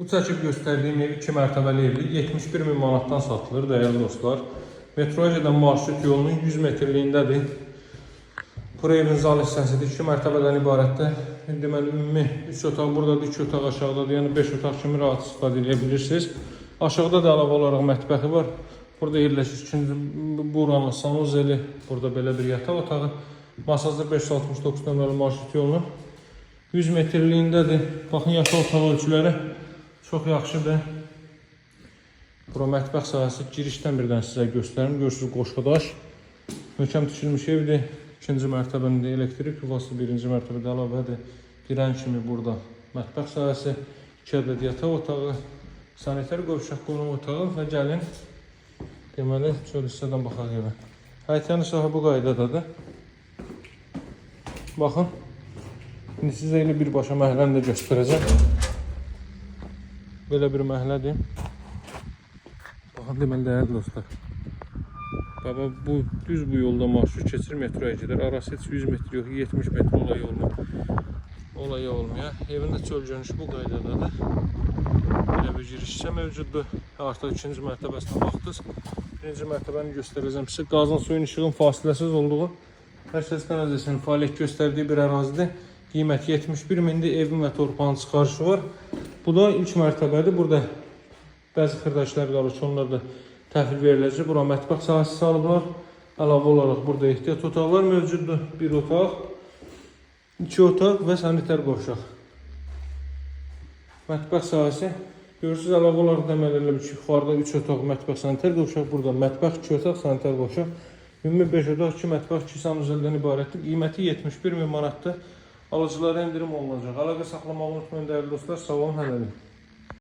Bu çəkib göstərdiyim ev 2 mərtəbəli evdir. 71.000 manatdan satılır dəyərli dostlar. Metroya gedən marşrut yolunun 100 metrliyindədir. Bu evin zal hissəsidir. 2 mərtəbədən ibarətdir. Deməli ümumi 3 otaq buradadır, 2 otaq aşağıdadır. Yəni 5 otaq kimi rahat istifadə edə bilirsiniz. Aşağıda da əlavə olaraq mətbəxi var. Burada yerləşir ikinci buranın sanuzeli. Burada belə bir yataq otağı. Masajda 569 nömrəli marşrut yolunun 100 metrliyindədir. Baxın yataq otağı ölçüləri çox yaxşıdır. Bura mətbəx sahəsi, girişdən birdən sizə göstərim. Görürsünüz qoşqadaş. Möhkəm tikilmiş evdir. İkinci mərtəbəndə elektrik yuvası, birinci mərtəbədə əlavədir. Girən kimi burada mətbəx sahəsi, 2 ədəd yataq otağı, sanitar qovşaq qonaq otağı və gəlin deməli çöl hissədən baxaq evə. Həyətyanı sahə bu qaydadadır. Baxın. İndi sizə elə birbaşa məhləni də göstərəcəm. Belə bir məhlədir. Baxın, deməli dəyərli dostlar. Baba düz bu yolda marşrut keçir, metroya gedir. Arası heç 100 metr yox, 70 metr olaya olmuyor. Evin də çöl görünüşü bu qaydadadır. Belə bir girişsə mövcuddur. Artıq ikinci mərtəbəsinə baxdınız. Birinci mərtəbəni göstərəcəm sizə. Qazın, suyun, işığın fasiləsiz olduğu Mərkəzi Kanalizasiyonun fəaliyyət göstərdiyi bir ərazidir. Qiyməti 71.000-dir. Evin və torpağın çıxarışı var. Bu da ilk mərtəbədir. Burada bəzi xırdaşlar qalır ki, onlar da təhvil veriləcək. Bura mətbəx sahəsi salıblar. Əlavə olaraq burada ehtiyat otaqlar mövcuddur. Bir otaq, 2 otaq və sanitar qovşaq. Mətbəx sahəsi. Görürsünüz, əlavə olaraq deməli elə bir ki, yuxarıda 3 otaq, mətbəx, sanitar qovşaq. Burada mətbəx, 2 otaq, sanitar qovşaq. Ümumi 5 otaq, 2 mətbəx, 2 sanuzeldən ibarətdir. Qiyməti 71.000 manatdır. Alıcılara indirim olunacaq. Əlaqə saxlamağı unutmayın dəyərli dostlar. Sağ olun, hələlik.